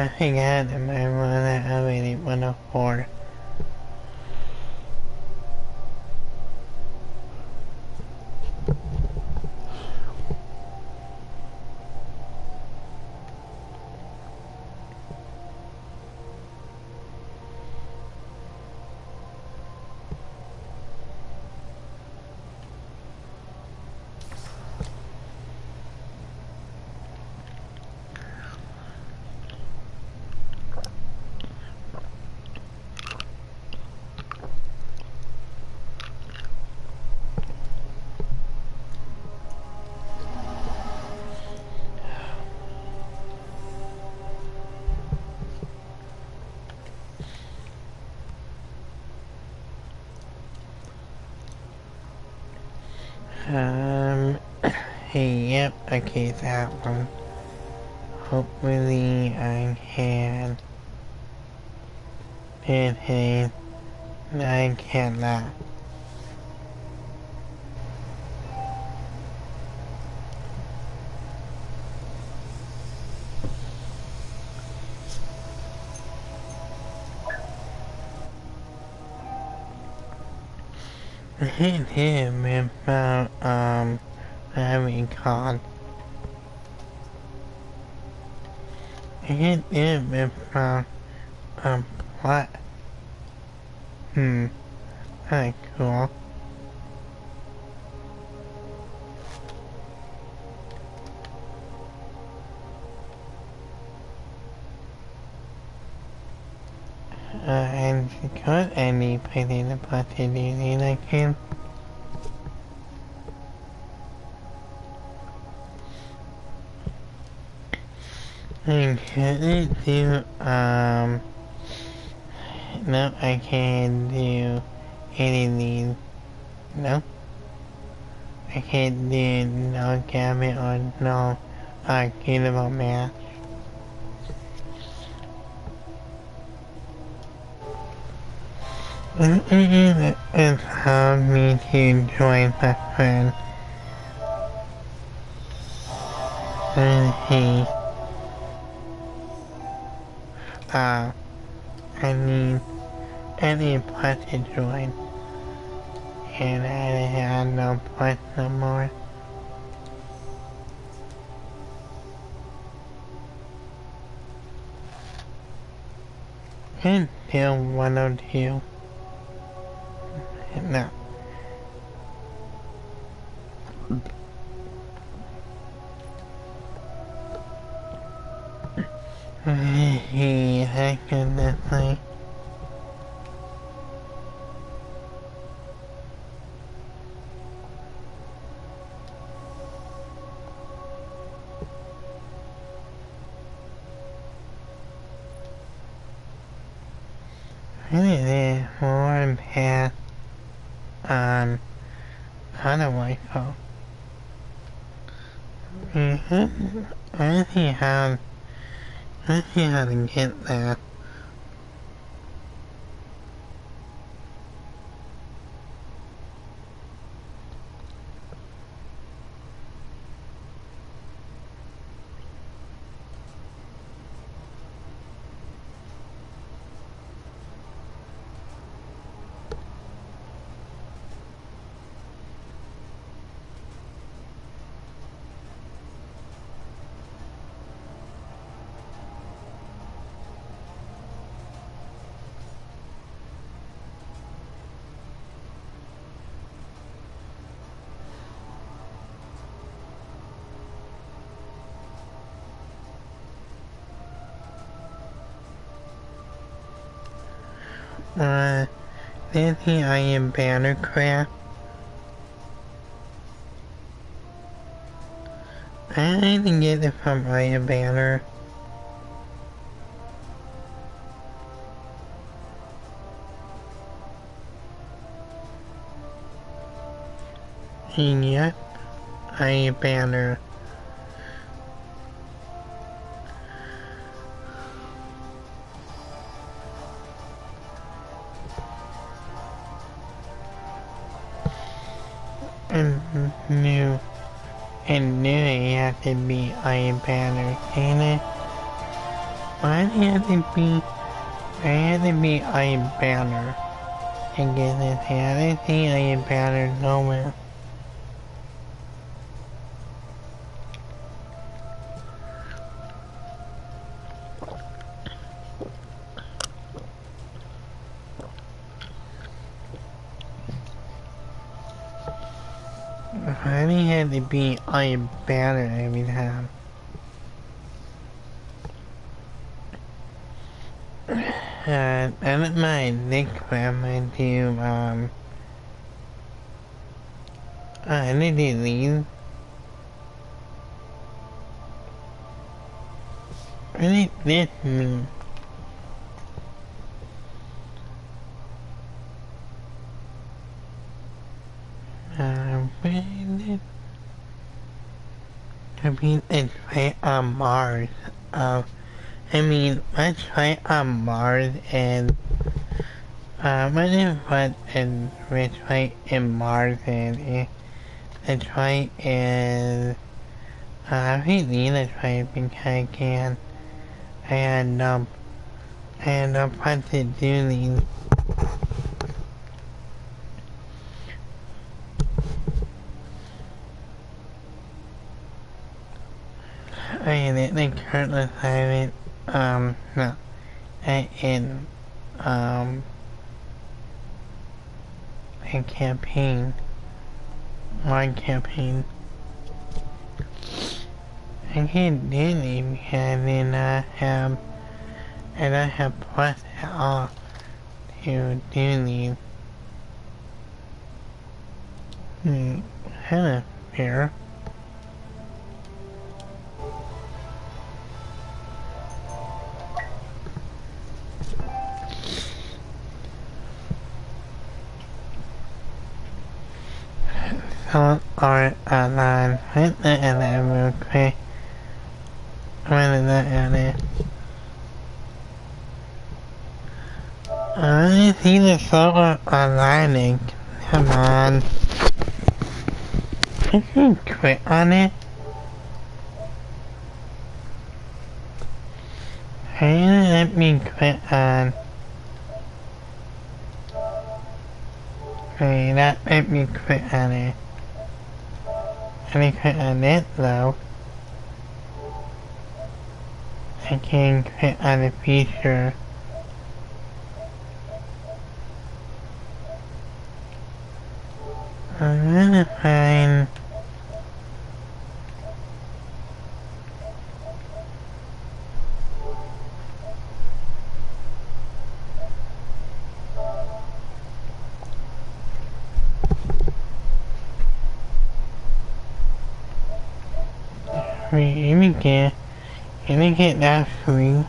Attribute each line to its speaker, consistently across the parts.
Speaker 1: I forgot that my mother already 104. Yep, okay, that one. Hopefully I can get it. I cannot. I hit him without, having caught. I hit him without, what? That's cool. And because any putting the possibility I can. I couldn't do, no, I can't do anything. No? I can't do no gamut or no arcadable math. It allowed me to join my friend. And he, I need plus to join. And I had no plus no more. Until 102. No. I couldn't play. Really, more past, other rifle. Let's see how to get that. This is Iron Banner crap. I didn't get it from Iron Banner. Yep, Iron Banner. And knew it had to be Iron Banner, ain't it? Why do you have to be, why had to be a banner? And get this here, I didn't see a banner nowhere. Why do you have to be a banner every time? I don't mind Nick Grandma to, I need to leave. What does this mean? I mean, it's right on Mars. Let's try on Mars and, what if what and let's try in Mars and, let's try and, I really let's try because I can. And, what to do these. I didn't current assignment, no, in, a campaign, one campaign. I can't do any because I don't have plus at all to do these. Kinda fair. So, alright, online, put that in there real quick. Where did that in there? I see the server online link. Come on. I can quit on it. How you gonna let me quit on? Hey, that let me quit on it. Let me quit on it though. I can quit on the feature. I'm gonna find wait, let me get that free.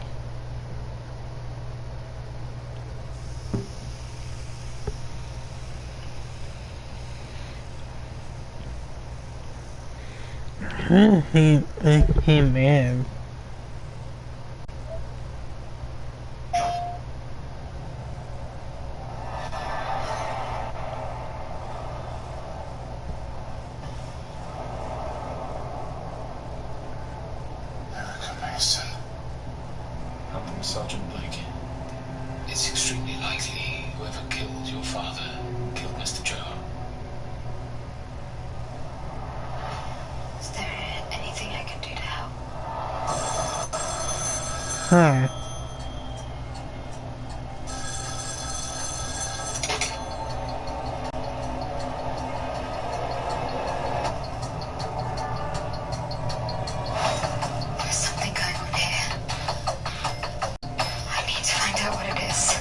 Speaker 1: Let's see this team is.
Speaker 2: Sergeant Blake. It's extremely likely whoever killed your father killed Mr. Joe.
Speaker 3: Is there anything I can do to help?
Speaker 1: Huh.
Speaker 3: There's something going on here. I need to find out what it is.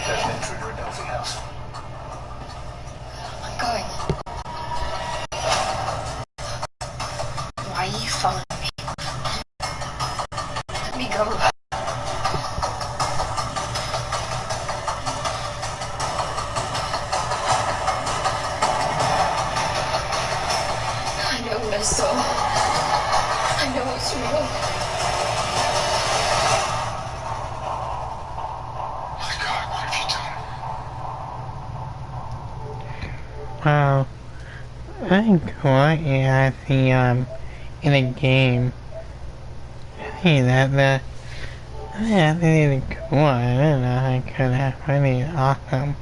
Speaker 2: There's an intruder in Delphi House.
Speaker 3: I'm going. Why are you following me? Let me go. I know what I saw. I know what's wrong.
Speaker 2: My God, what have you done?
Speaker 1: Well, I think what you actually, in a game, I think that's really cool. I don't know how could that's really awesome.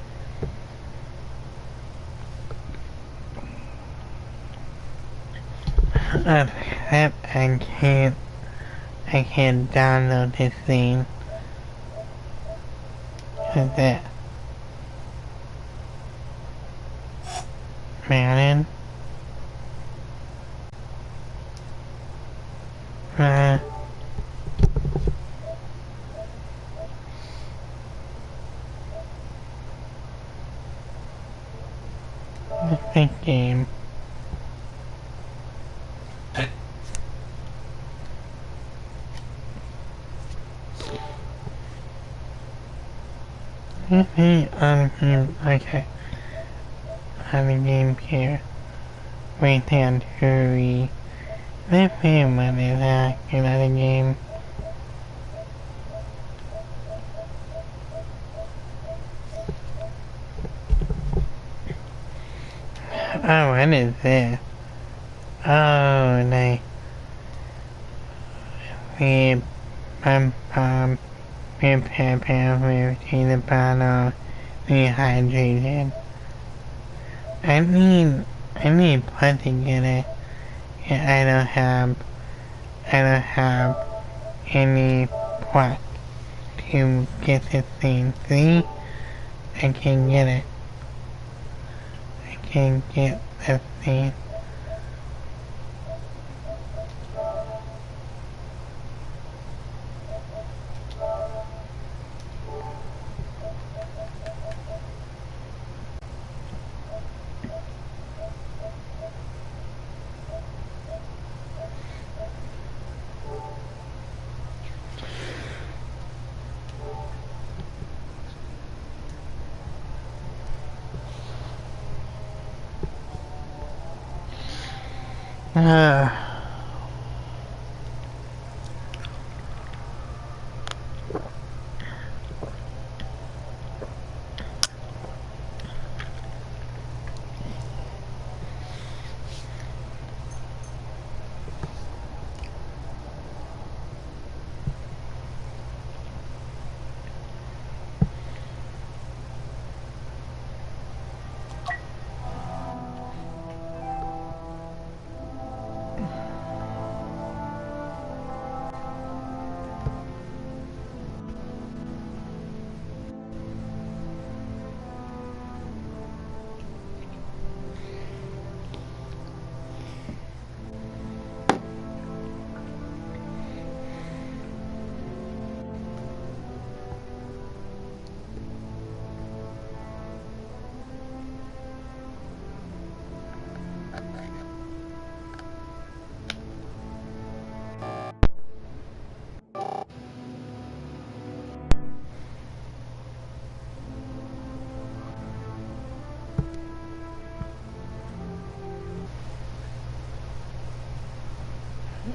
Speaker 1: Except I can't download this thing. What's that? Mountain? Big game. Other games, okay. Other games here. Wait down Hurry. Let's see what is that another game. Oh, what is this? Oh, nice. We prepare with the bottle rehydrated. I need pot to get it. Yeah, I don't have any pot to get this thing. See? I can get it. I can get this thing. Ah.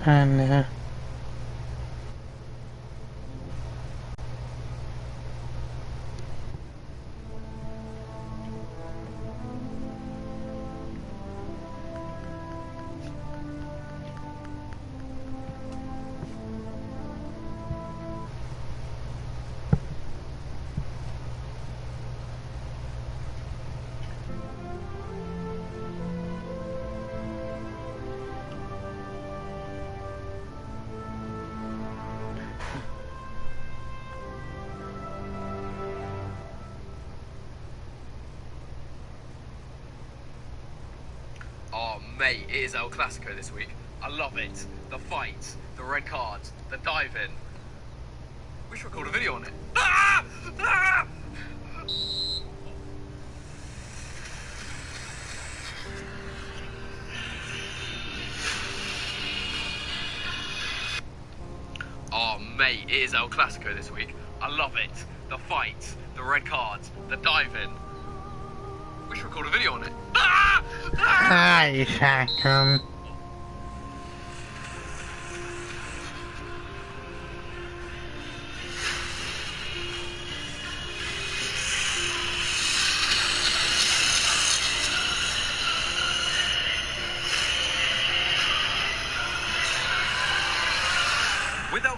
Speaker 1: And
Speaker 4: Oh, mate, it is El Clasico this week. I love it. The fights, the red cards, the dive-in. We should record a video on it. Ah! Ah! Oh, mate, it is El Clasico this week. I love it. The fights, the red cards, the dive-in. We should record a video on it. Ah! Ah!
Speaker 1: hi, Sakum.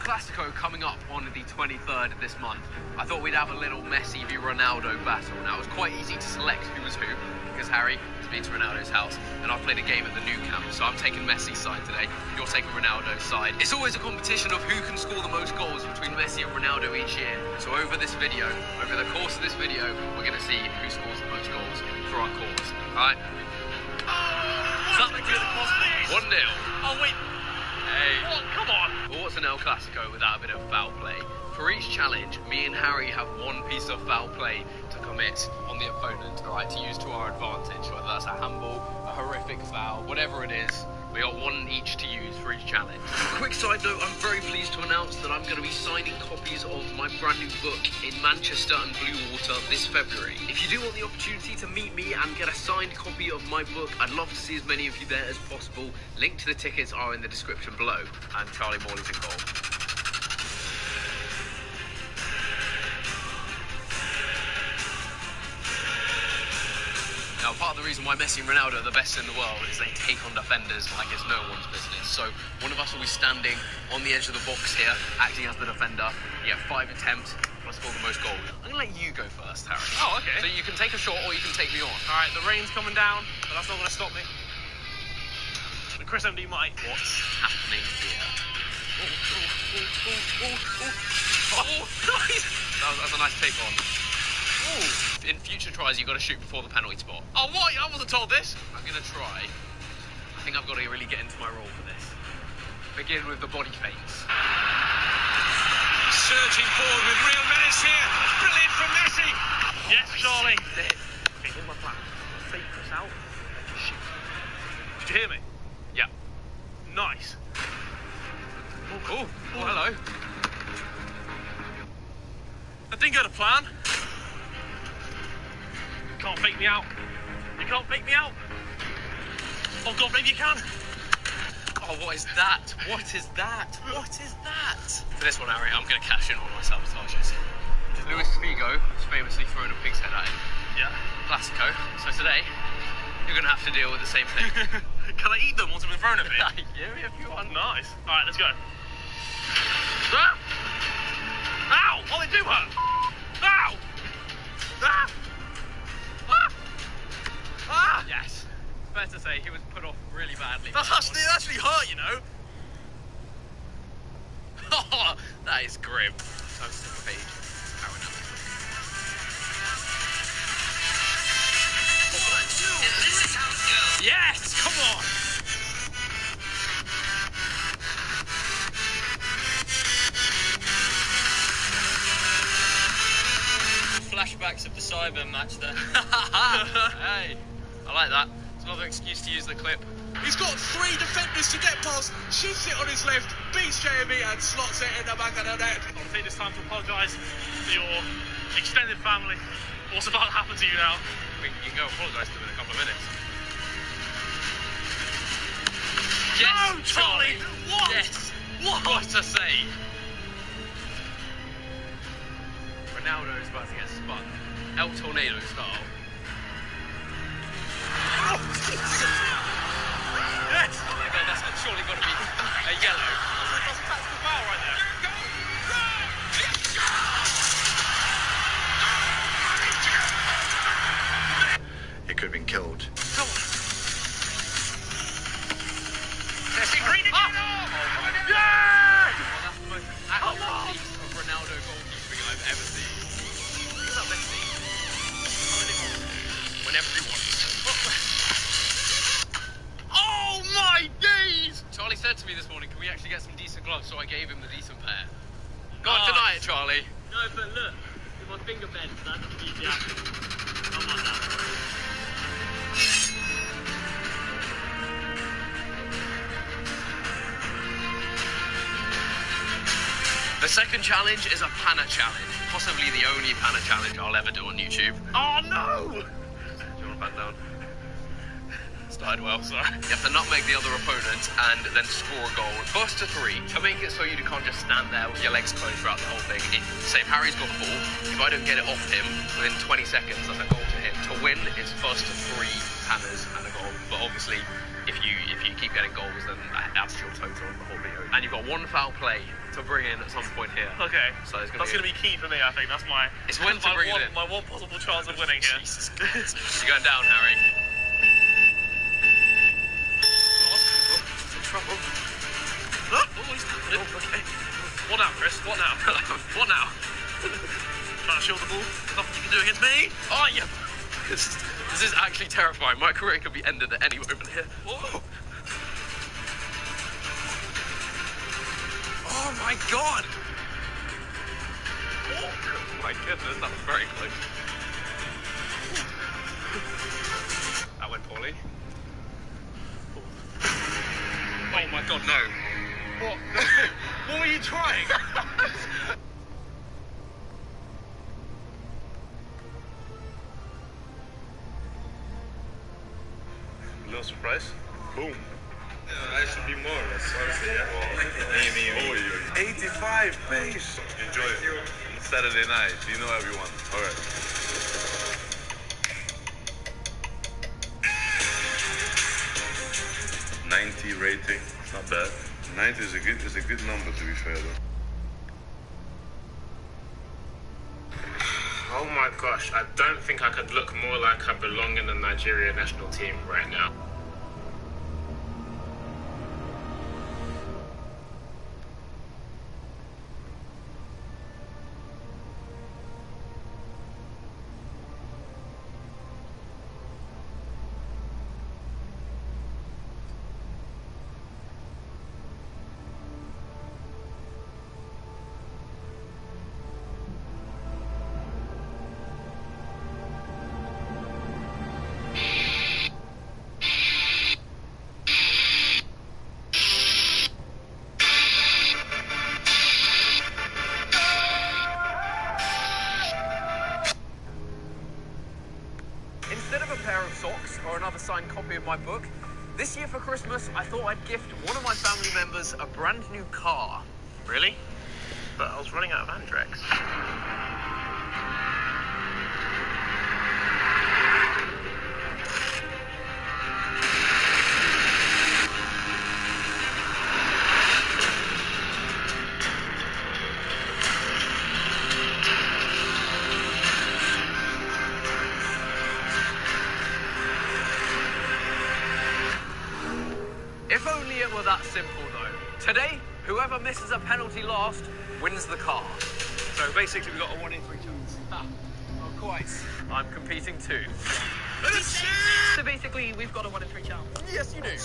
Speaker 4: Clasico coming up on the 23rd of this month. I thought we'd have a little Messi v Ronaldo battle. Now, it was quite easy to select who was who, because Harry has been to Ronaldo's house, and I've played a game at the Nou Camp, so I'm taking Messi's side today. You're taking Ronaldo's side. It's always a competition of who can score the most goals between Messi and Ronaldo each year. So over the course of this video, we're going to see who scores the most goals for our cause. All right? Is that the good possible? 1-0.
Speaker 5: Oh, wait.
Speaker 4: Hey.
Speaker 5: Oh, come on.
Speaker 4: Well, what's an El Clasico without a bit of foul play? For each challenge, me and Harry have one piece of foul play to commit on the opponent, right, to use to our advantage, whether that's a handball, a horrific foul, whatever it is. We got one each to use for each challenge. Quick side note, I'm very pleased to announce that I'm going to be signing copies of my brand new book in Manchester and Bluewater this February. If you do want the opportunity to meet me and get a signed copy of my book, I'd love to see as many of you there as possible. Link to the tickets are in the description below. And Charlie Morley's in goal. Now, part of the reason why Messi and Ronaldo are the best in the world is they take on defenders like it's no one's business. So one of us will be standing on the edge of the box here, acting as the defender. You have 5 attempts, plus score the most goals. I'm going to let you go first, Harry.
Speaker 5: Oh, okay.
Speaker 4: So you can take a shot or you can take me on.
Speaker 5: All right, the rain's coming down, but that's not going to stop me. The Chris MD might.
Speaker 4: What's happening here?
Speaker 5: Oh, nice.
Speaker 4: That was a nice take on. Ooh. In future tries, you've got to shoot before the penalty spot.
Speaker 5: Oh, what? I wasn't told this.
Speaker 4: I'm going to try. I think I've got to really get into my role for this. Begin with the body feints.
Speaker 5: Surging forward with real menace here. Brilliant from Messi. Yes, Charlie. Okay, here's my plan. Fake this out. Shoot. Did you hear me?
Speaker 4: Yeah.
Speaker 5: Nice.
Speaker 4: Oh, hello.
Speaker 5: I didn't go to plan. You can't fake me out. You can't fake me out. Oh God, maybe you can.
Speaker 4: Oh, what is that? What is that? What is that? For this one, Harry, I'm going to cash in on my sabotages. Luis Figo has famously thrown a pig's head at him.
Speaker 5: Yeah.
Speaker 4: Clasico. So today, you're going to have to deal with the same thing.
Speaker 5: Can I eat them once I've been thrown a bit?
Speaker 4: Yeah, if you want.
Speaker 5: Nice. All right, let's go. Ah! Ow! Oh, they do hurt. Ow! Ah! Ah! Ah!
Speaker 4: Yes. Fair to say, he was put off really badly.
Speaker 5: That's actually hurt, you know.
Speaker 4: Oh, that is grim. Time to take a page.
Speaker 5: Yes! Come on!
Speaker 4: Flashbacks of the Cyber match there. Hey, I like that. It's another excuse to use the clip.
Speaker 6: He's got 3 defenders to get past, shoots it on his left, beats JME and slots it in the back of the net.
Speaker 5: I want to take this time to apologise to your extended family. What's about to happen to you now?
Speaker 4: You can go apologise to them in a couple of minutes. Yes,
Speaker 5: No, Charlie! What?
Speaker 4: Yes!
Speaker 5: What?
Speaker 4: A save! Ronaldo is about to get spun. El Tornado style.
Speaker 5: Yes!
Speaker 4: Oh my God, that's surely got to be a yellow.
Speaker 5: That's a tactical foul right there.
Speaker 6: It could have been killed.
Speaker 5: Come on. Messi, green it in. Yeah!
Speaker 4: Well, that's the most accurate piece of Ronaldo goalkeeping I've ever seen. Look at that Messi. Whenever he wants.
Speaker 5: Oh my days!
Speaker 4: Charlie said to me this morning, can we actually get some decent gloves? So I gave him the decent pair. Go on, deny it, Charlie.
Speaker 7: No, but look, with my finger bent, that's an easy action. Come on now.
Speaker 4: The second challenge is a panna challenge. Possibly the only panna challenge I'll ever do on YouTube.
Speaker 5: Oh no!
Speaker 4: Do you want to back down? Started well, sorry. You have to nutmeg the other opponent and then score a goal. First to 3, to make it so you can't just stand there with your legs closed throughout the whole thing. Say if Harry's got the ball, if I don't get it off him within 20 seconds, that's a goal to him. to win is first to 3 panners and a goal. But obviously, if you keep getting goals, then that's your total of the whole video. And you've got 1 foul play to bring in at some point here.
Speaker 5: Okay.
Speaker 4: So it's
Speaker 5: that's gonna be key for me, I think. That's my.
Speaker 4: It's when to bring it in.
Speaker 5: My one possible chance of winning here.
Speaker 4: Jesus Christ. You're going down, Harry.
Speaker 5: Trouble. Oh, he's doing it. Okay. What now, Chris? What now? What now? Trying to shield the ball. Nothing you can do against me.
Speaker 4: Oh, yeah. This is actually terrifying. My career could be ended at any moment here.
Speaker 5: Whoa.
Speaker 4: Oh, my God. Oh, my goodness, that was very close. That went poorly. Oh, my God, no.
Speaker 5: What? What were you trying?
Speaker 8: No surprise? Boom.
Speaker 6: I should be more, honestly, yeah.
Speaker 8: 85 pace. Enjoy it. Saturday night. You know everyone. All right. .90 rating. It's not bad. 90 is a good number, to be fair, though.
Speaker 6: Oh my gosh, I don't think I could look more like I belong in the Nigeria national team right now.
Speaker 4: Instead of a pair of socks or another signed copy of my book, this year for Christmas, I thought I'd gift one of my family members a brand new car.
Speaker 5: Really? But I was running out of Andrex.
Speaker 4: If only it were that simple, though. Today, whoever misses a penalty last wins the car. So basically, we've got a 1 in 3 chance. Ah, not quite. I'm competing too.
Speaker 7: So basically, we've got a 1 in 3 chance.
Speaker 4: Yes, you do.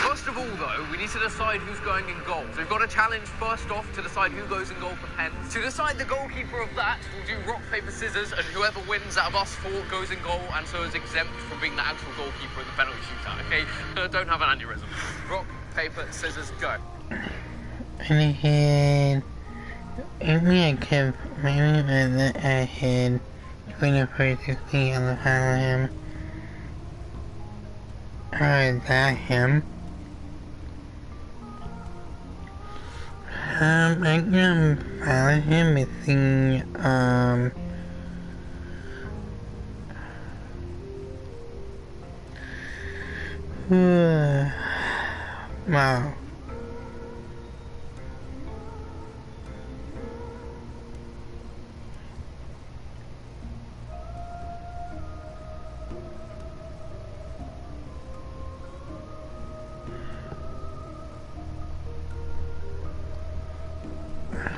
Speaker 4: First of all, though, we need to decide who's going in goal. So we've got a challenge first off to decide who goes in goal for pens. To decide the goalkeeper of that, we'll do rock, paper, scissors, and whoever wins out of us 4 goes in goal and so is exempt from being the actual goalkeeper in the penalty shootout, okay? Don't have an aneurysm. Rock, paper, scissors, go.
Speaker 1: And maybe I could, maybe I had 2460 on the power him. Or that him. I'm gonna follow him and see, wow.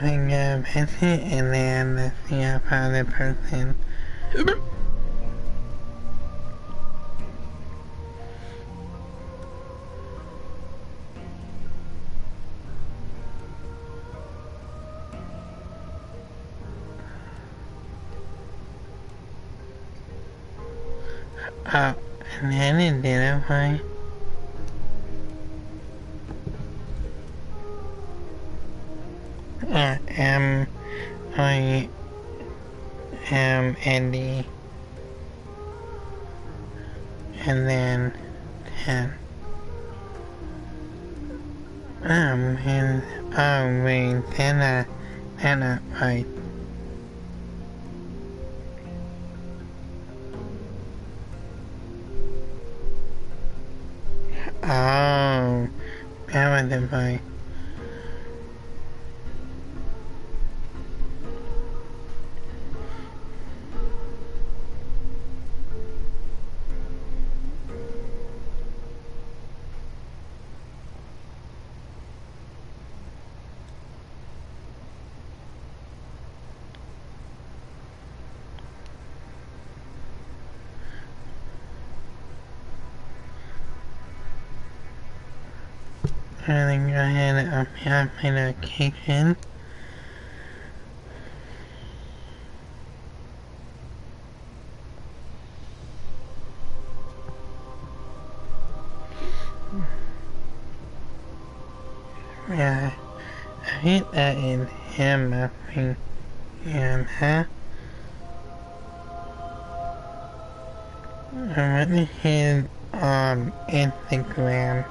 Speaker 1: I'm gonna pass it and then let's see how far the person. Oh, and then identify. Yeah. MIMND, and then 10. Wait, that's not right. Oh, that wasn't right. I'm gonna go ahead and update my location. Yeah, I hit that in him, I think. Huh? I went to his Instagram.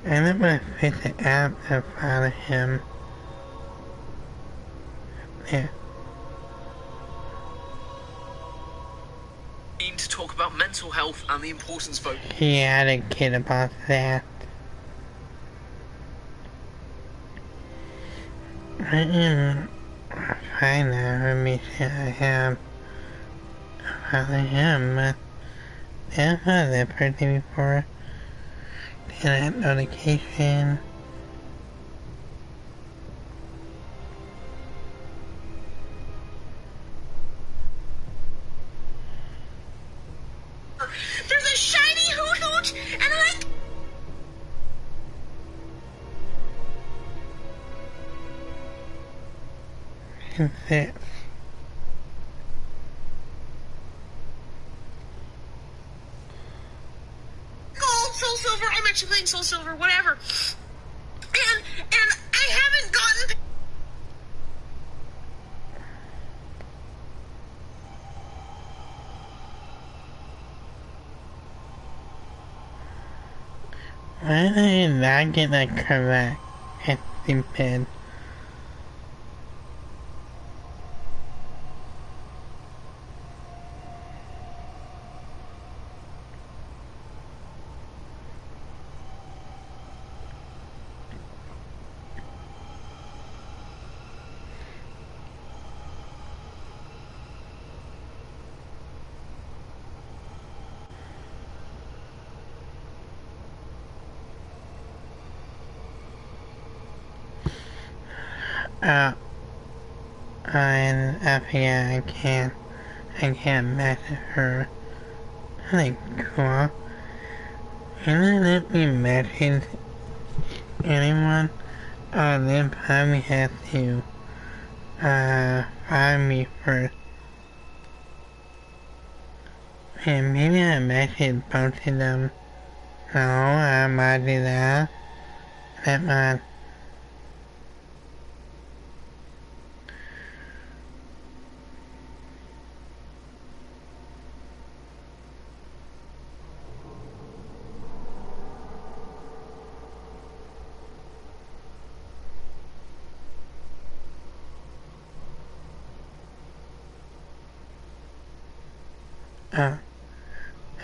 Speaker 1: And I'm gonna fit the app to follow him. Yeah.
Speaker 4: To talk about mental health and the importance of voting.
Speaker 1: He had a kid about that. I am fine now. Let me see. I have follow him. Yeah, I had that birthday before. That notification.
Speaker 9: There's a shiny hoot hoot, and
Speaker 1: What's this?
Speaker 9: gold, soul silver. I'm actually playing soul silver, whatever. And I haven't gotten.
Speaker 1: Why did I not get that correct? It's stupid. And yeah, I can't message her. Like, cool. Can I let me message anyone? Then probably have to, find me first. And maybe I message both of them. No, I might do that. That might.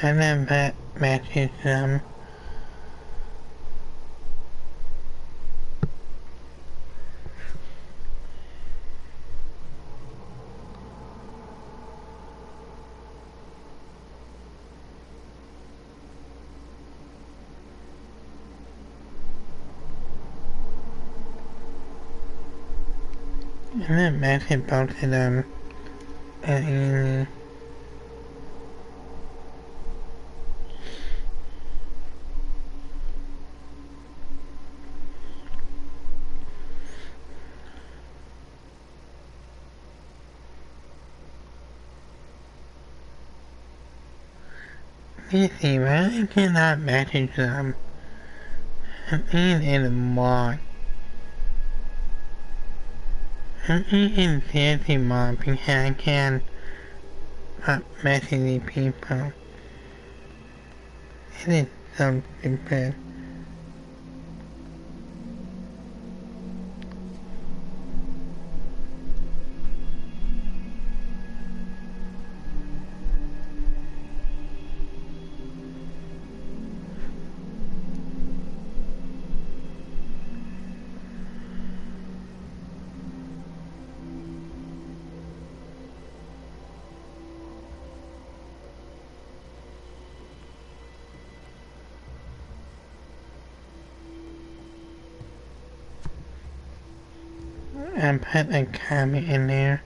Speaker 1: And then message them. And then message both of them. And you see, why I cannot message them? I'm eating a mod. I'm eating fancy mod because I can messaging people. It is so stupid. I put a comment in there.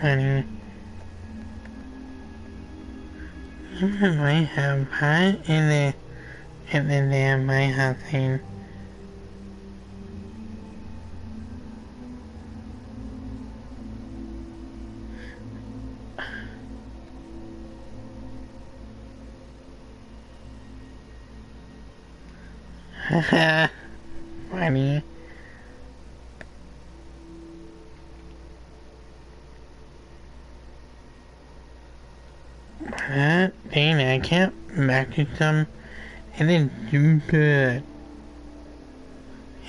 Speaker 1: Funny. I might have pie in the damn my house thing. Haha. Funny. Dang it, I can't message them. It is stupid.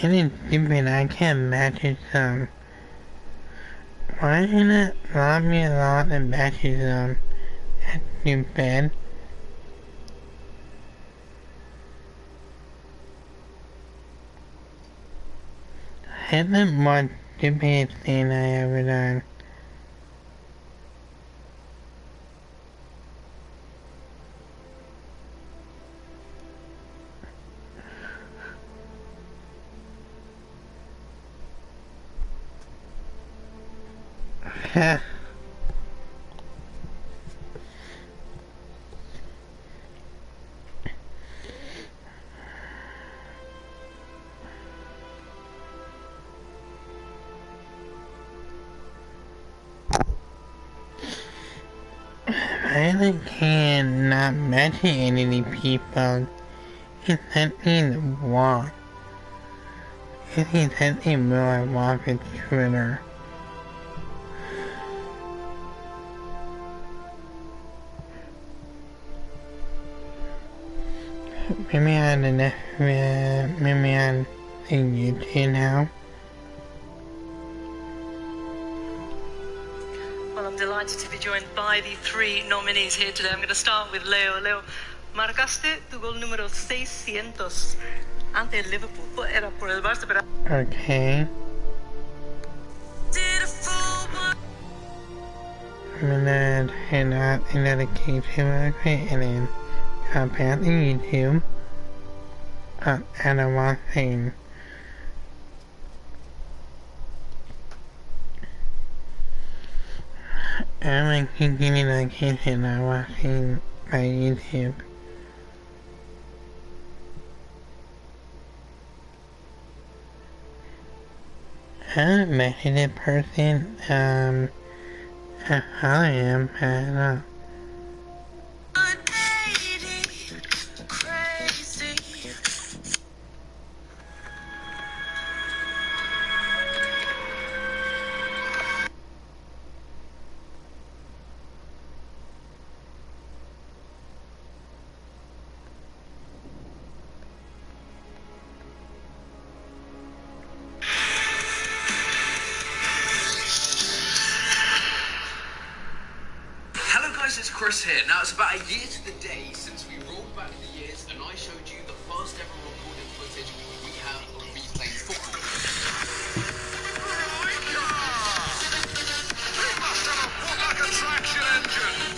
Speaker 1: It is stupid, I can't message them. Why didn't it allow me a lot and message them? That's stupid. That's the most stupid thing I ever done. I really cannot message any people. It's something wrong. It is something really wrong with Twitter. Maybe on the next, maybe on YouTube now.
Speaker 10: Well, I'm delighted to be joined by the three nominees here today. I'm going to start with Leo. Leo, marcaste tu gol número 600 ante el Liverpool. Era por el Barça, pero...
Speaker 1: Okay. I'm gonna head out another case real quick and then come back to YouTube. And I want thing. I'm like getting a case and I'm watching my YouTube. I haven't met a person, how I am, I don't know.
Speaker 4: Chris here. Now, it's about a year to the day since we rolled back the years and I showed you the first ever recorded footage we have of me playing football.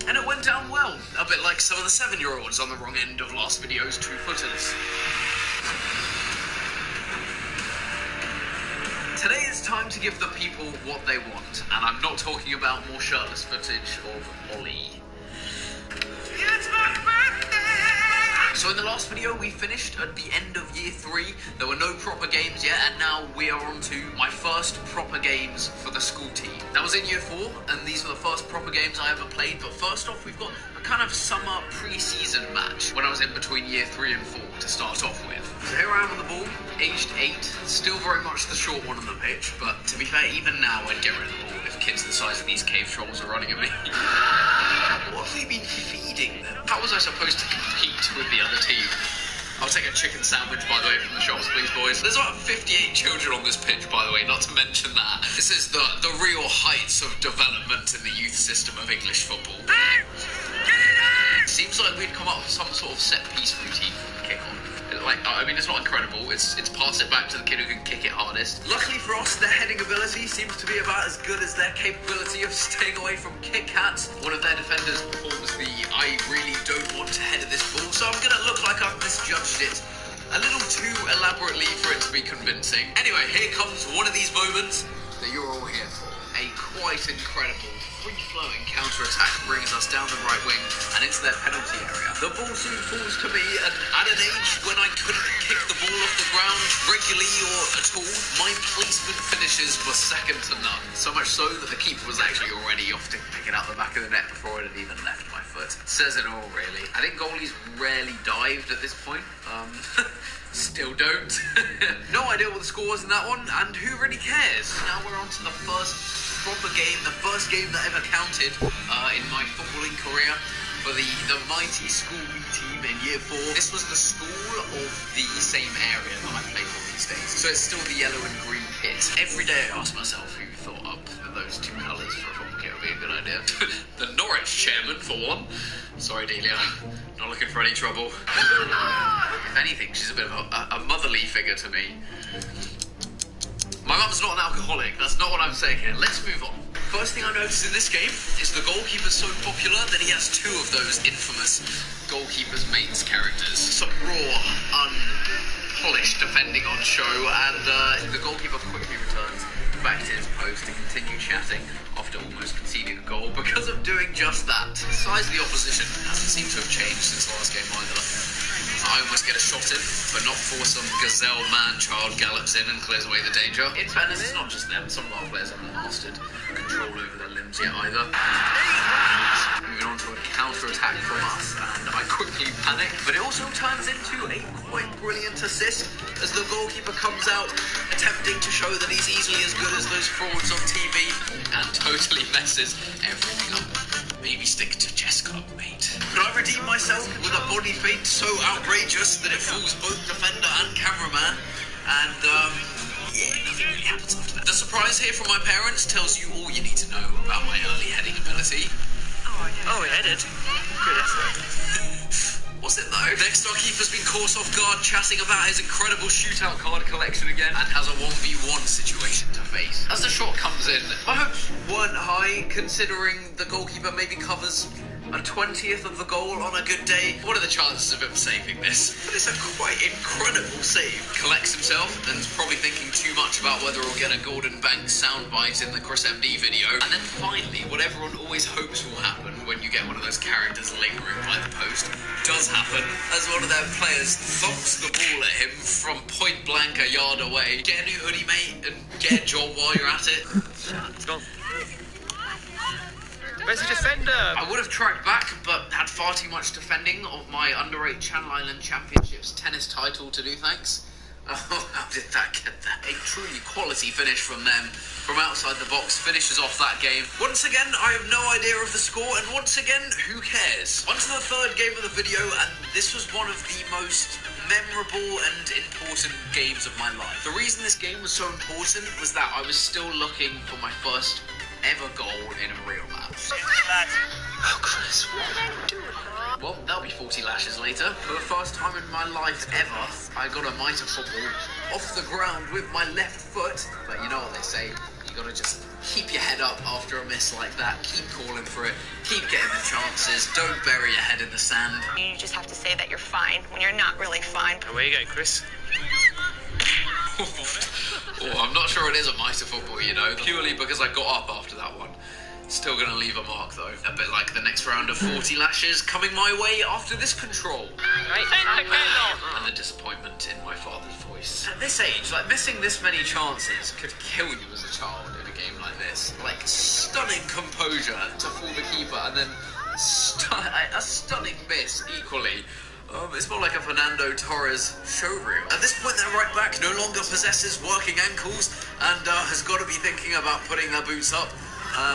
Speaker 4: And it went down well, a bit like some of the 7-year-olds on the wrong end of last video's 2-footers. Today it's time to give the people what they want, and I'm not talking about more shirtless footage of Ollie. It's my birthday! So in the last video we finished at the end of year 3. There were no proper games yet, and now we are on to my first proper games for the school team. That was in year 4, and these were the first proper games I ever played, but first off we've got a kind of summer pre-season match when I was in between year 3 and 4 to start off with. So here I am on the ball, aged 8, still very much the short one on the pitch, but to be fair, even now I'd get rid of the ball if kids the size of these cave trolls are running at me. What have they been feeding them? How was I supposed to compete with the other team? I'll take a chicken sandwich, by the way, from the shops, please, boys. There's about 58 children on this pitch, by the way, not to mention that. This is the real heights of development in the youth system of English football. Seems like we'd come up with some sort of set-piece routine for the kick-on. Like, I mean, it's not incredible. It's pass it back to the kid who can kick it hardest. Luckily for us, their heading ability seems to be about as good as their capability of staying away from Kit Kats. One of their defenders performs the I really don't want to head of this ball, so I'm gonna look like I've misjudged it a little too elaborately for it to be convincing. Anyway, here comes one of these moments that you're all here for. A quite incredible free-flowing counter-attack brings us down the right wing and into their penalty area. The ball soon falls to me, and at an age when I couldn't kick the ball off the ground regularly or at all, my placement finishes were second to none. So much so that the keeper was actually already off to pick it out the back of the net before it had even left my foot. Says it all, really. I think goalies rarely dived at this point. Still don't. No idea what the score was in that one, and who really cares? Now we're on to the first proper game, the first game that ever counted in my footballing career for the mighty school team in year 4. This was the school of the same area that I play for these days. So it's still the yellow and green kit. Every day I ask myself who thought up those two colours for a football kit would be a good idea. The Norwich chairman, for one. Sorry, Delia. Not looking for any trouble. If anything, she's a bit of a motherly figure to me. My mum's not an alcoholic, that's not what I'm saying here. Let's move on. First thing I noticed in this game is the goalkeeper's so popular that he has 2 of those infamous goalkeeper's mates characters. Some raw, unpolished defending on show, and the goalkeeper quickly returns back to his post to continue chatting after almost conceding a goal because of doing just that. The size of the opposition hasn't seemed to have changed since the last game either. I almost get a shot in, but not before some gazelle man-child gallops in and clears away the danger. In fairness, it's not just them. Some of our players haven't mastered control over their limbs yet either. Moving on to a counter-attack from us, and I quickly panic, but it also turns into a quite brilliant assist as the goalkeeper comes out, attempting to show that he's easily as good as those frauds on TV, and totally messes everything up. Maybe stick to chess club, mate. But I redeem myself with a body feint so outrageous that it fools both defender and cameraman. And, yeah, nothing really happens after that. The surprise here from my parents tells you all you need to know about my early heading ability.
Speaker 5: Oh, he headed. Good effort.
Speaker 4: Was it though? Next, our keeper's been caught off guard chatting about his incredible shootout card collection again and has a 1v1 situation to face. As the shot comes in, my hopes weren't high considering the goalkeeper maybe covers a 20th of the goal on a good day. What are the chances of him saving this? But it's a quite incredible save. Collects himself and is probably thinking too much about whether he'll get a Golden Banks soundbite in the Chris MD video. And then finally, what everyone always hopes will happen when you get one of those characters lingering by the post does happen, as one of their players thumps the ball at him from point blank a yard away. Get a new hoodie, mate, and get a job while you're at it.
Speaker 5: It's gone. Where's the defender?
Speaker 4: I would have tracked back, but had far too much defending of my under-8 Channel Island Championships tennis title to do, thanks. Oh, how did that get there? A truly quality finish from them. From outside the box, finishes off that game. Once again, I have no idea of the score, and once again, who cares? On to the third game of the video, and this was one of the most memorable and important games of my life. The reason this game was so important was that I was still looking for my first ever goal in a real match.
Speaker 2: Oh, Chris, what are you doing?
Speaker 4: Well, that'll be 40 lashes later. For the first time in my life ever, I got a mitre football off the ground with my left foot. But you know what they say, you gotta just keep your head up after a miss like that. Keep calling for it, keep getting the chances, don't bury your head in the sand.
Speaker 9: You just have to say that you're fine when you're not really fine.
Speaker 5: Away you go, Chris.
Speaker 4: Oh, I'm not sure it is a mitre football, you know, purely because I got up after that one. Still gonna leave a mark though. A bit like the next round of 40 lashes coming my way after this control. And the disappointment in my father's voice. At this age, like, missing this many chances could kill you as a child in a game like this. Like, stunning composure to fool the keeper and then a stunning miss equally. It's more like a Fernando Torres showreel. At this point, their right back no longer possesses working ankles and has got to be thinking about putting their boots up.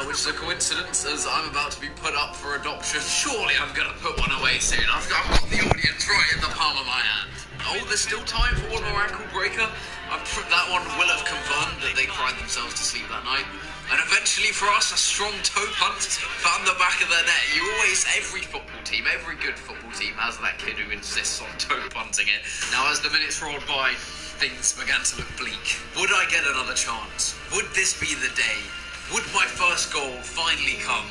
Speaker 4: Which is a coincidence, as I'm about to be put up for adoption. Surely I'm going to put one away soon. I've got the audience right in the palm of my hand. Oh, there's still time for one more ankle breaker. That one will have confirmed that they cried themselves to sleep that night. And eventually for us, a strong toe punt found the back of their net. Every football team, every good football team has that kid who insists on toe punting it. Now, as the minutes rolled by, things began to look bleak. Would I get another chance? Would this be the day? Would my first goal finally come?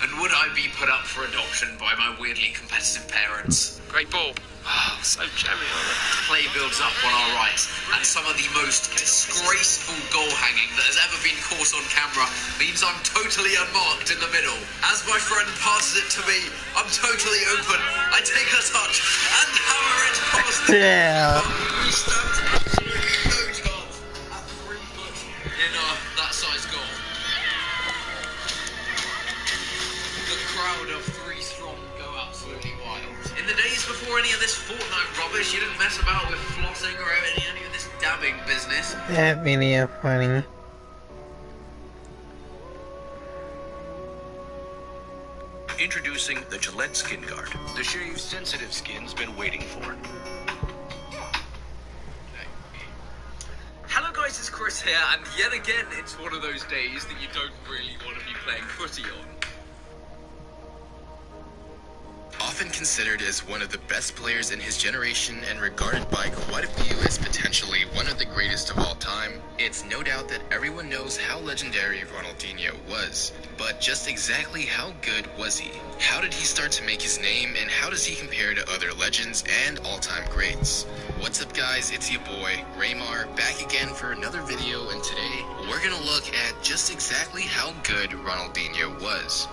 Speaker 4: And would I be put up for adoption by my weirdly competitive parents?
Speaker 5: Great ball.
Speaker 4: Oh, so cherry on it. Play builds up on our right, and some of the most disgraceful goal hanging that has ever been caught on camera means I'm totally unmarked in the middle. As my friend passes it to me, I'm totally open. I take a touch and hammer it past the We stand absolutely no chance at 3 foot in that size goal. The crowd of 3 strong go absolutely wild. In the days before any of this Fortnite rubbish, you didn't mess about with flossing or any of this dabbing business.
Speaker 1: That video funny.
Speaker 11: Introducing the Gillette Skin Guard. The shave sensitive skin's been waiting for.
Speaker 4: Hello guys, it's Chris here, and yet again it's one of those days that you don't really want to be playing footy on.
Speaker 12: Often considered as one of the best players in his generation and regarded by quite a few as potentially one of the greatest of all time, it's no doubt that everyone knows how legendary Ronaldinho was. But just exactly how good was he? How did he start to make his name, and how does he compare to other legends and all-time greats? What's up guys, it's your boy, Raymar, back again for another video, and today we're gonna look at just exactly how good Ronaldinho was.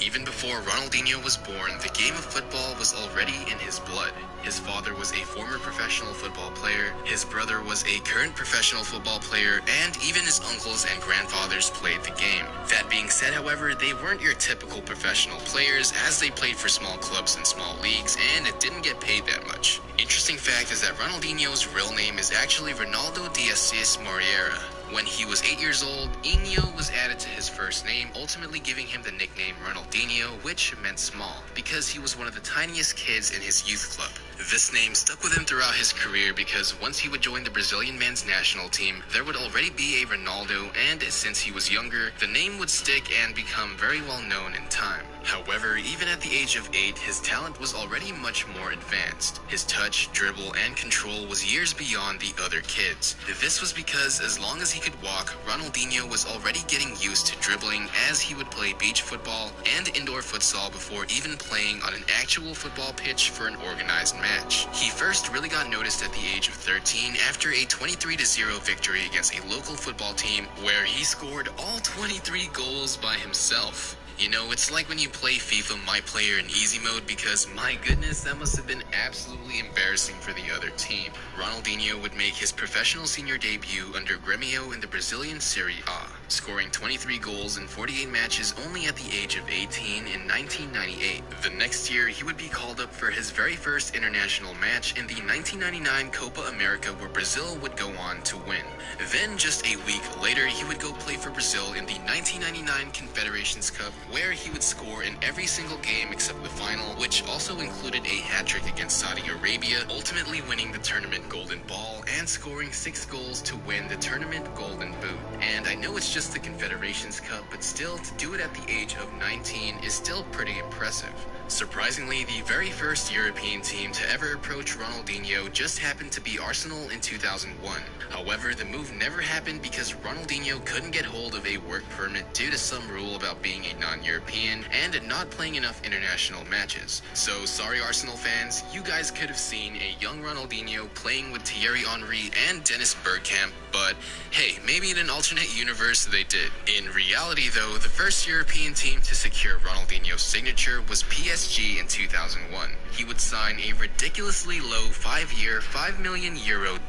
Speaker 12: Even before Ronaldinho was born, the game of football was already in his blood. His father was a former professional football player, his brother was a current professional football player, and even his uncles and grandfathers played the game. That being said, however, they weren't your typical professional players, as they played for small clubs and small leagues, and it didn't get paid that much. Interesting fact is that Ronaldinho's real name is actually Ronaldo de Assis Moreira. When he was 8 years old, Inho was added to his first name, ultimately giving him the nickname Ronaldinho, which meant small, because he was one of the tiniest kids in his youth club. This name stuck with him throughout his career because once he would join the Brazilian men's national team, there would already be a Ronaldo, and since he was younger, the name would stick and become very well known in time. However, even at the age of 8, his talent was already much more advanced. His touch, dribble, and control was years beyond the other kids. This was because as long as he could walk, Ronaldinho was already getting used to dribbling, as he would play beach football and indoor futsal before even playing on an actual football pitch for an organized match. He first really got noticed at the age of 13 after a 23-0 victory against a local football team where he scored all 23 goals by himself. You know, it's like when you play FIFA My Player in easy mode, because my goodness, that must have been absolutely embarrassing for the other team. Ronaldinho would make his professional senior debut under Grêmio in the Brazilian Serie A. scoring 23 goals in 48 matches only at the age of 18 in 1998. The next year, he would be called up for his very first international match in the 1999 Copa America, where Brazil would go on to win. Then, just a week later, he would go play for Brazil in the 1999 Confederations Cup, where he would score in every single game except the final, which also included a hat-trick against Saudi Arabia, ultimately winning the tournament Golden Ball and scoring 6 goals to win the tournament Golden Boot. And I know it's just the Confederations Cup, but still, to do it at the age of 19 is still pretty impressive. Surprisingly, the very first European team to ever approach Ronaldinho just happened to be Arsenal in 2001. However, the move never happened because Ronaldinho couldn't get hold of a work permit due to some rule about being a non-European and not playing enough international matches. So sorry Arsenal fans, you guys could have seen a young Ronaldinho playing with Thierry Henry and Dennis Bergkamp, but hey, maybe in an alternate universe they did. In reality though, the first European team to secure Ronaldinho's signature was PSG in 2001. He would sign a ridiculously low 5-year, €5 million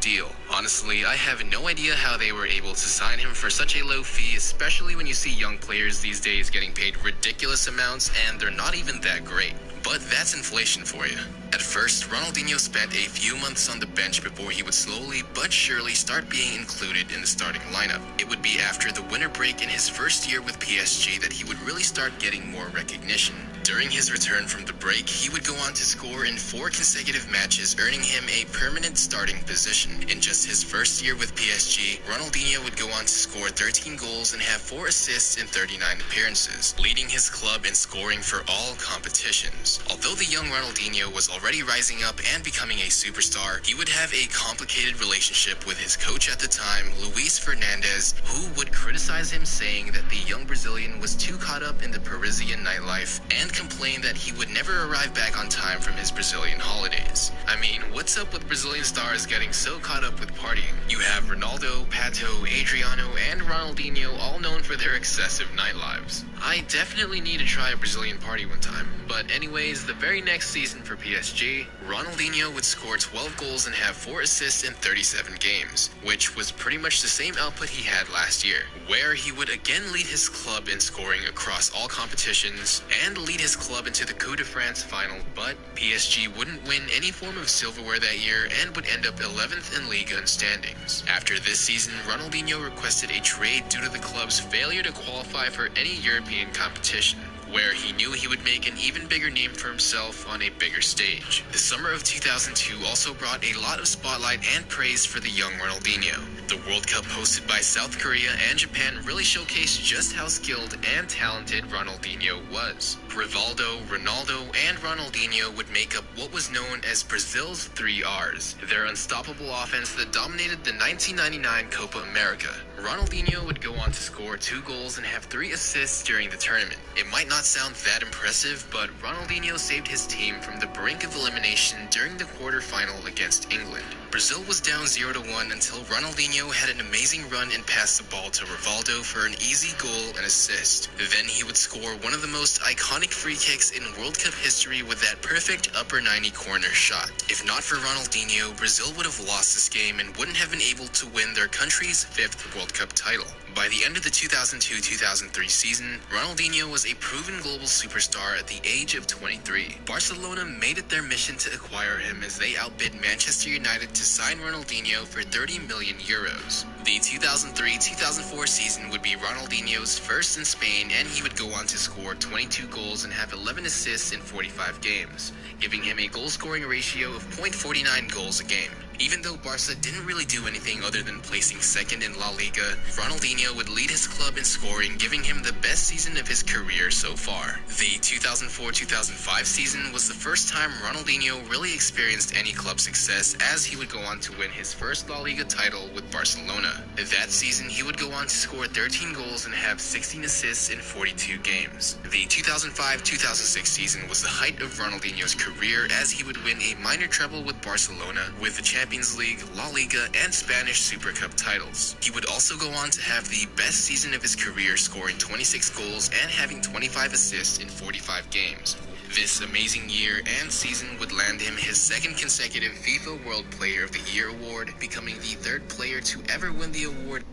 Speaker 12: deal. Honestly, I have no idea how they were able to sign him for such a low fee, especially when you see young players these days getting paid ridiculous amounts and they're not even that great. But that's inflation for you. At first, Ronaldinho spent a few months on the bench before he would slowly but surely start being included in the starting lineup. It would be after the winter break in his first year with PSG that he would really start getting more recognition. During his return from the break, he would go on to score in 4 consecutive matches, earning him a permanent starting position. In just his first year with PSG, Ronaldinho would go on to score 13 goals and have 4 assists in 39 appearances, leading his club in scoring for all competitions. Although the young Ronaldinho was already rising up and becoming a superstar, he would have a complicated relationship with his coach at the time, Luis Fernandes, who would criticize him, saying that the young Brazilian was too caught up in the Parisian nightlife and complained that he would never arrive back on time from his Brazilian holidays. I mean, what's up with Brazilian stars getting so caught up with partying? You have Ronaldo, Pato, Adriano, and Ronaldinho all known for their excessive night lives. I definitely need to try a Brazilian party one time. But anyways, the very next season for PSG, Ronaldinho would score 12 goals and have 4 assists in 37 games, which was pretty much the same output he had last year, where he would again lead his club in scoring across all competitions and lead his club into the Coupe de France final, but PSG wouldn't win any form of silverware that year and would end up 11th in Liga in standings. After this season, Ronaldinho requested a trade due to the club's failure to qualify for any European competition, where he knew he would make an even bigger name for himself on a bigger stage. The summer of 2002 also brought a lot of spotlight and praise for the young Ronaldinho. The World Cup hosted by South Korea and Japan really showcased just how skilled and talented Ronaldinho was. Rivaldo, Ronaldo, and Ronaldinho would make up what was known as Brazil's 3 Rs, their unstoppable offense that dominated the 1999 Copa America. Ronaldinho would go on to score 2 goals and have 3 assists during the tournament. It might not sound that impressive, but Ronaldinho saved his team from the brink of elimination during the quarterfinal against England. Brazil was down 0-1 until Ronaldinho had an amazing run and passed the ball to Rivaldo for an easy goal and assist. Then he would score one of the most iconic free kicks in World Cup history with that perfect upper 90 corner shot. If not for Ronaldinho, Brazil would have lost this game and wouldn't have been able to win their country's 5th World Cup title. By the end of the 2002-2003 season, Ronaldinho was a proven global superstar at the age of 23. Barcelona made it their mission to acquire him as they outbid Manchester United to sign Ronaldinho for €30 million. The 2003-2004 season would be Ronaldinho's first in Spain, and he would go on to score 22 goals and have 11 assists in 45 games, giving him a goal-scoring ratio of 0.49 goals a game. Even though Barca didn't really do anything other than placing second in La Liga, Ronaldinho would lead his club in scoring, giving him the best season of his career so far. The 2004-2005 season was the first time Ronaldinho really experienced any club success, as he would go on to win his first La Liga title with Barcelona. That season, he would go on to score 13 goals and have 16 assists in 42 games. The 2005-2006 season was the height of Ronaldinho's career, as he would win a minor treble with Barcelona, with the Champions League, La Liga, and Spanish Super Cup titles. He would also go on to have the best season of his career, scoring 26 goals and having 25 assists in 45 games. This amazing year and season would land him his 2nd consecutive FIFA World Player of the Year award, becoming the 3rd player to ever win the award.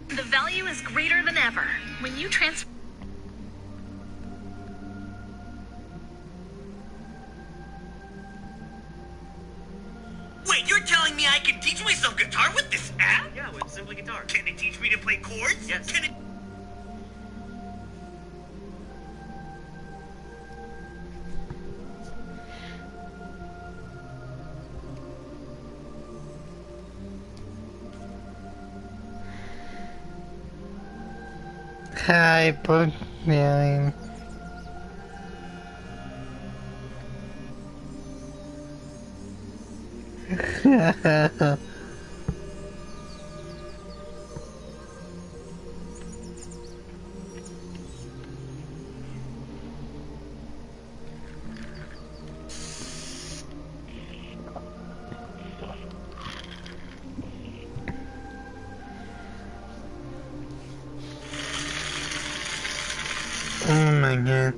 Speaker 13: The value is greater than ever. When you transfer...
Speaker 14: Wait, you're telling me I can teach myself guitar with this app?
Speaker 7: Yeah, with Simply Guitar.
Speaker 14: Can it teach me to play chords?
Speaker 7: Yes.
Speaker 14: Can it...
Speaker 1: Hi, both feeling. Oh my god.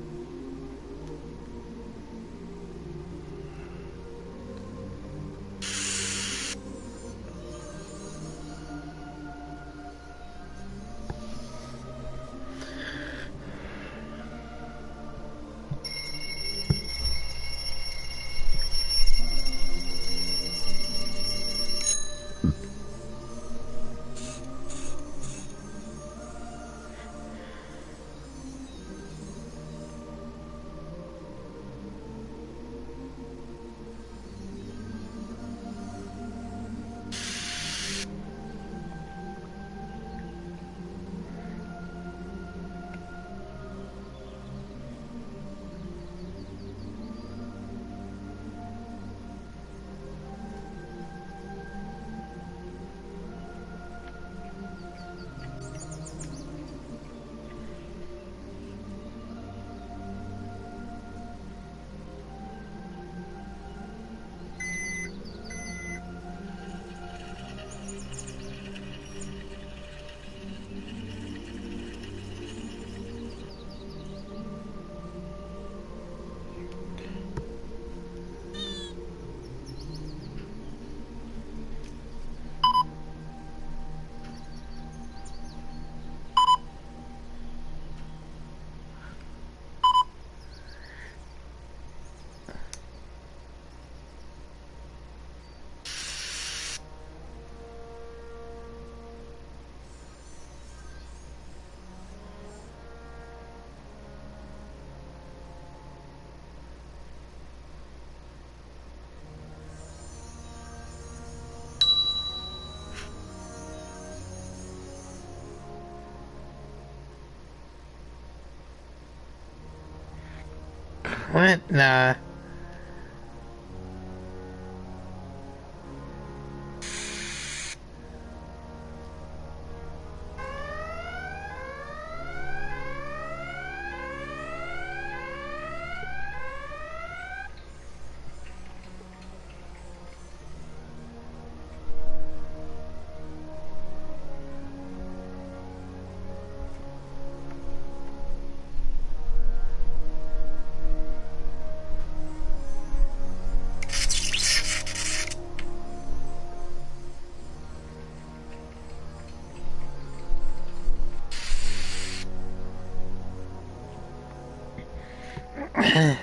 Speaker 1: What the?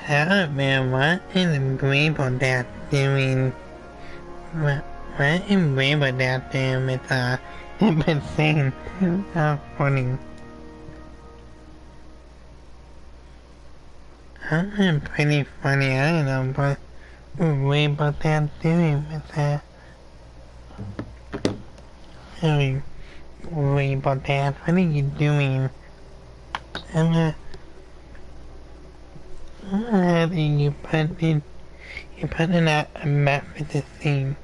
Speaker 1: Oh man, what in Rainbow that doing? What in Rainbow that doing with insane? How funny. I'm pretty funny, I don't know, but Rainbow that doing with that? Hey, Rainbow that, what are you doing? I'm you put in a map with the scene.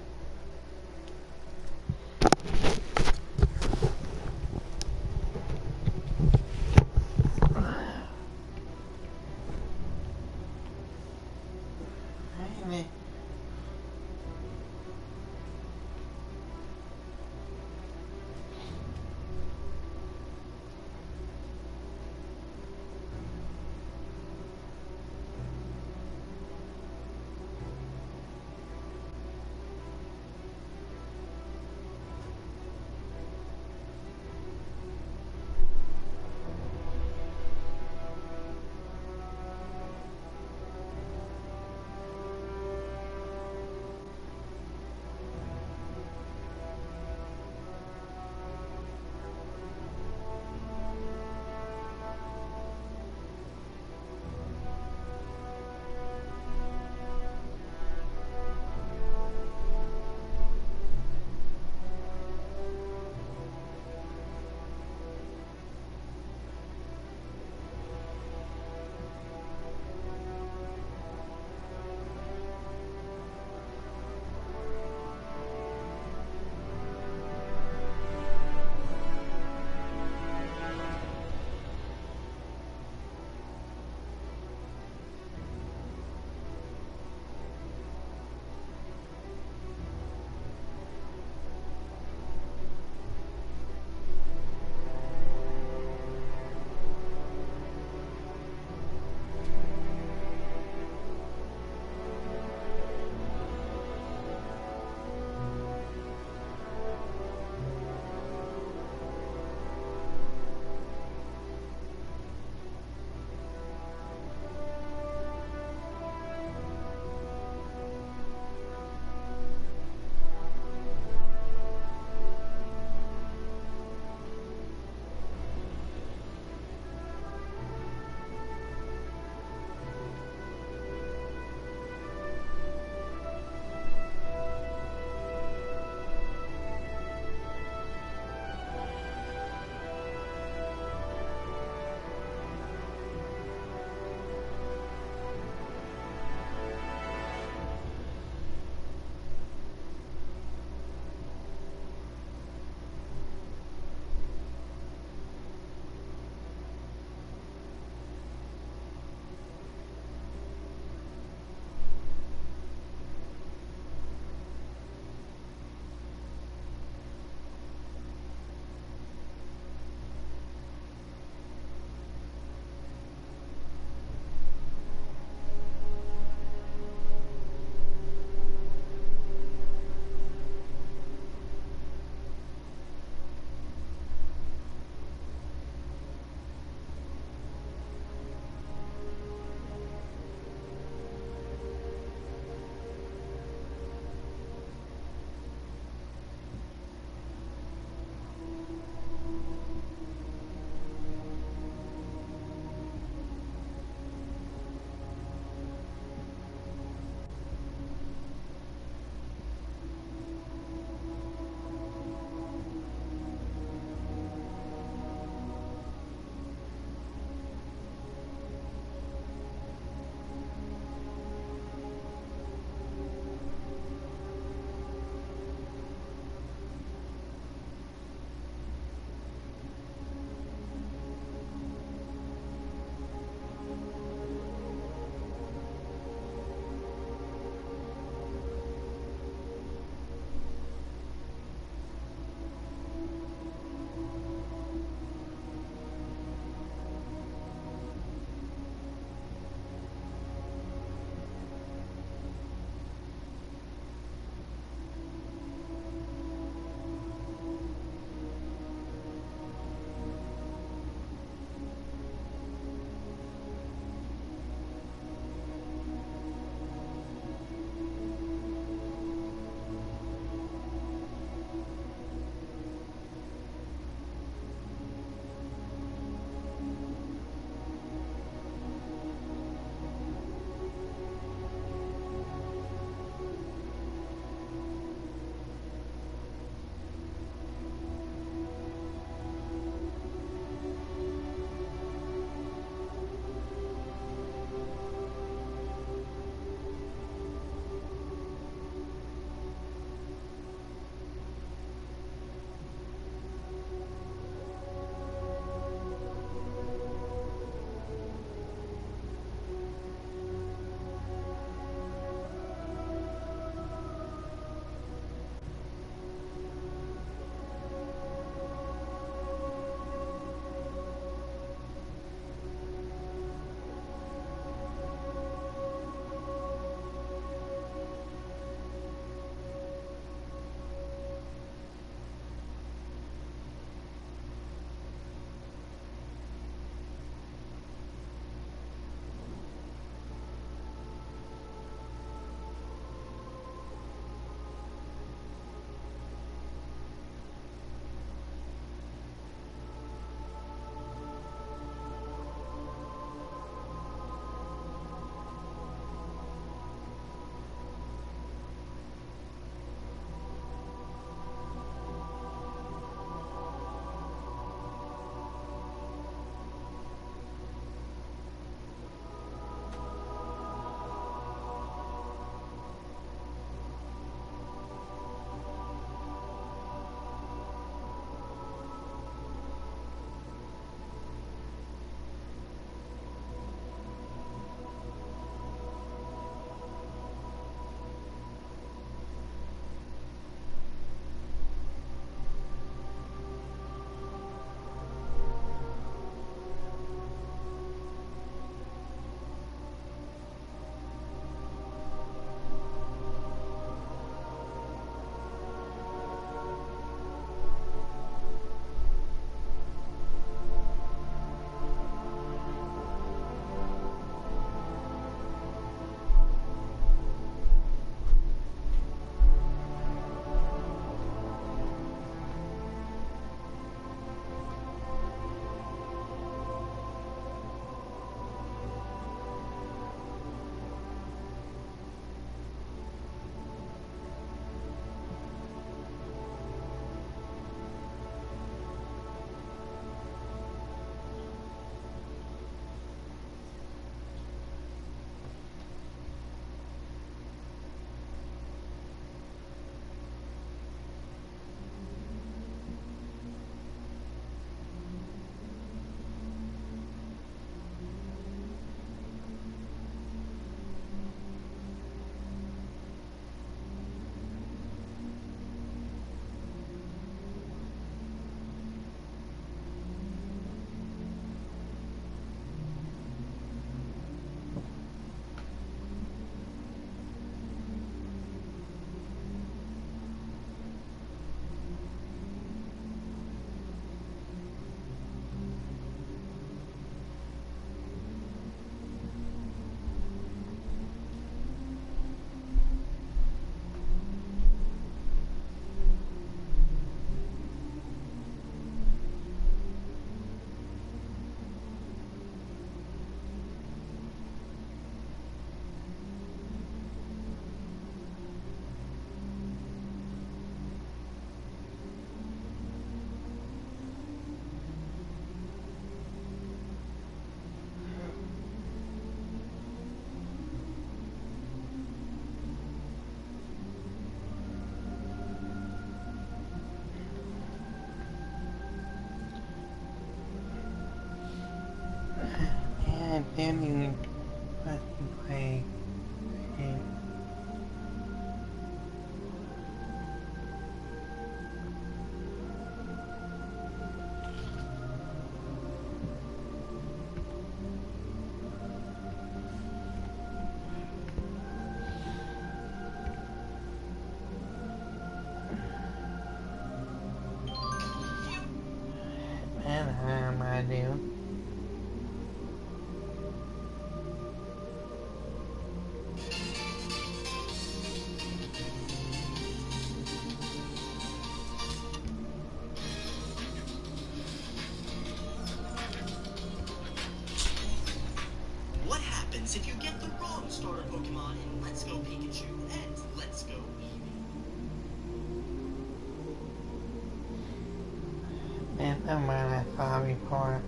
Speaker 1: It's the one I saw before.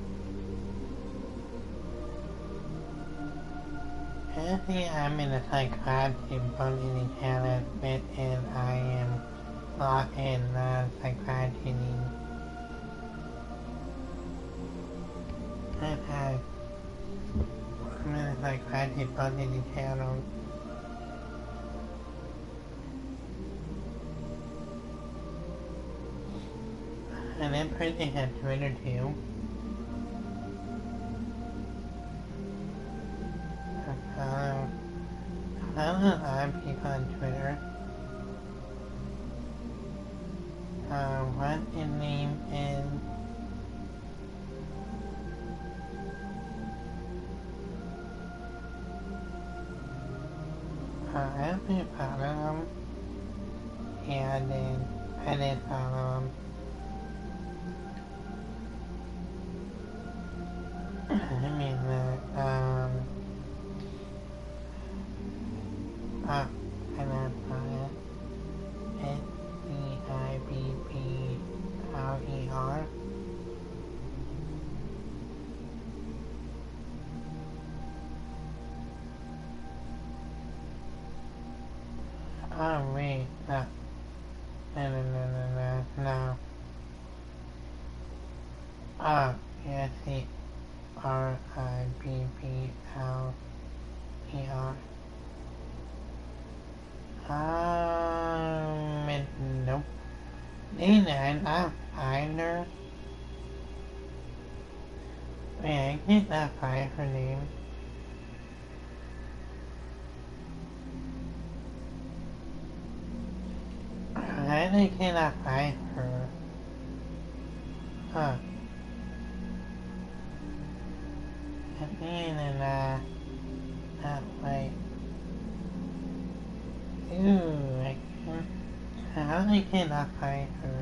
Speaker 1: Actually, I'm in a psychiatric bonding challenge bit and I am locked in psychiatric. I'm in a psychiatric bonding channel. And I'm pretty have Twitter too. I follow a lot of people on Twitter. What his name is? I actually follow him. Yeah, I did follow him. I mean, and then SCIBBLER. Oh wait, no. Oh, yeah, see, RIBBLER. Nope. Nina, not find her. Wait, I cannot find her name. I cannot find her. Huh. I mean, wait. Ooh, I can't. I cannot find her.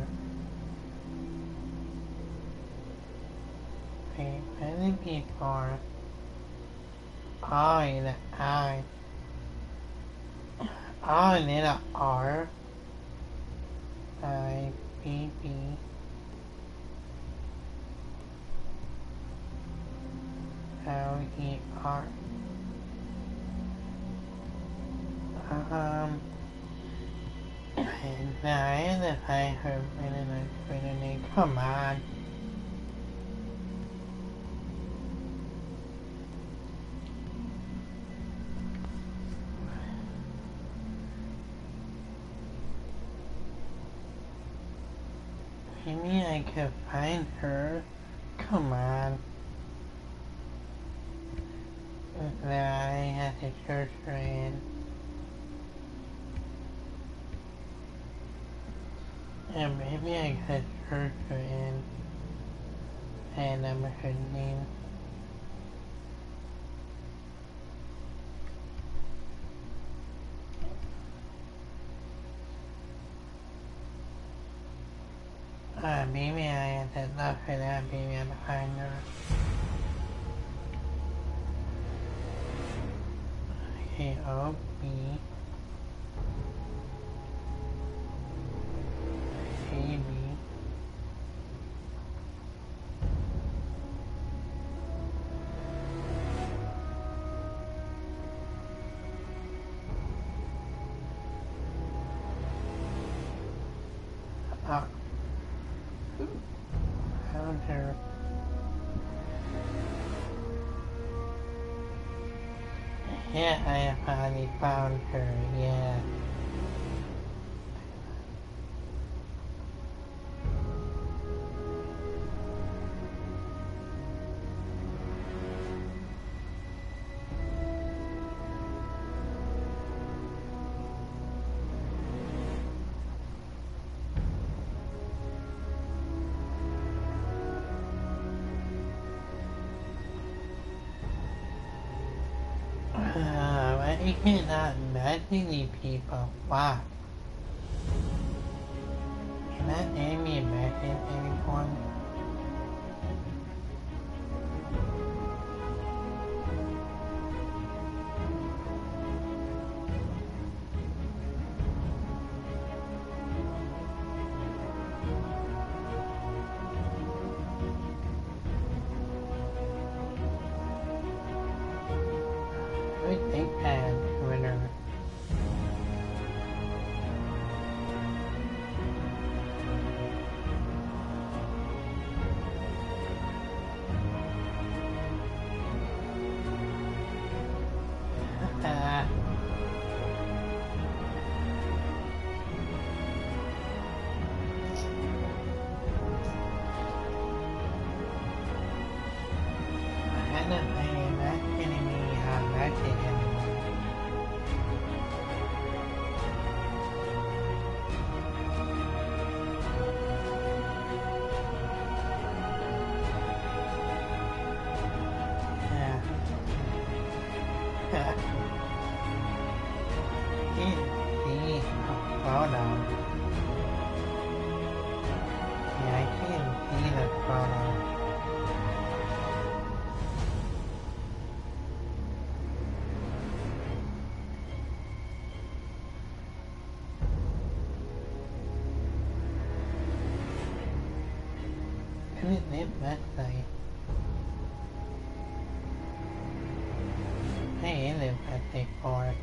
Speaker 1: Wait, where did it before? Oh, the I. Oh, and then a R. IBB. LER. And I had to find her Twitter name. Come on. Maybe I could find her. Come on. That I have to search her in. And maybe I could search her in. And her name. Maybe I have to look for that. Maybe I'll find her. KOB AB found her. Yeah, I finally found her, yeah. I cannot imagine these people. Wow. Can that name me imagine anyone? photo. Yeah, I can't see the photo. What is this website? Hey, is it PS4?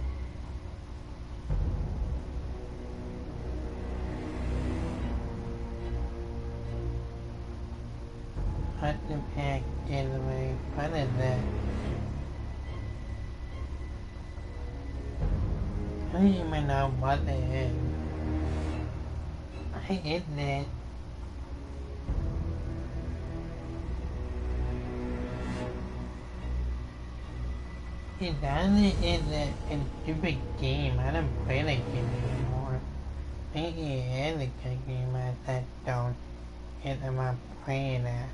Speaker 1: What the heck is my, what is that? I don't even know what it is. What is this? It doesn't is a stupid game. I don't play that game anymore. Maybe it is a good game. I just don't get about playing it.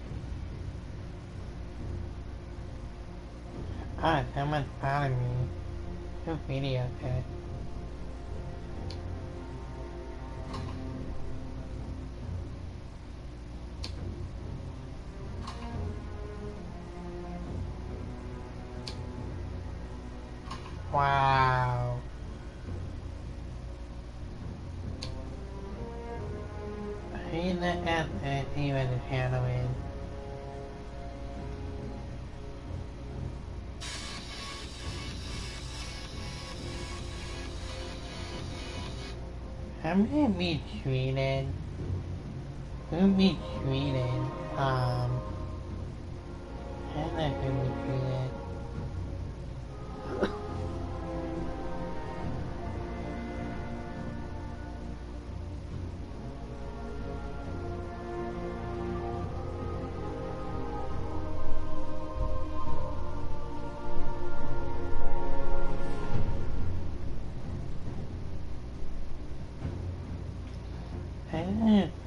Speaker 1: Oh, someone's following me. Two videos there. Wow. He's the answer to where the shadow is. I'm gonna be treated. I'm gonna be treated. I'm not gonna be treated.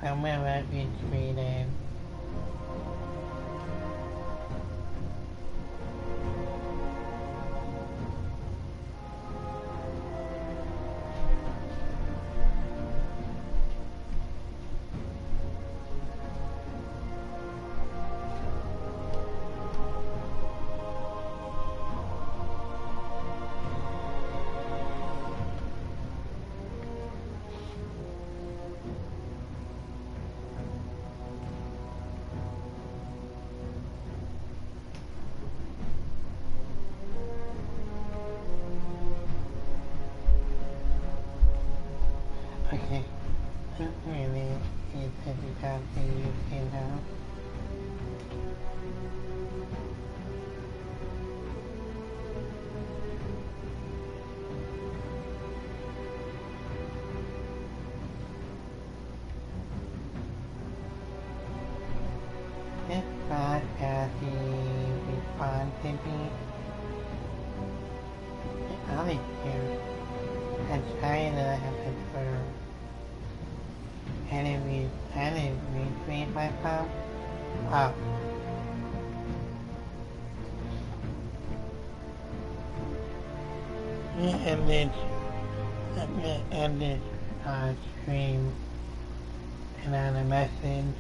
Speaker 1: Somewhere I've been treated. Okay, not really. It's difficult to use it now. This podcast is responsible. I like you. I'm trying to have a turn. And it retweet myself. Wow. And then I'm gonna end this stream and on a message.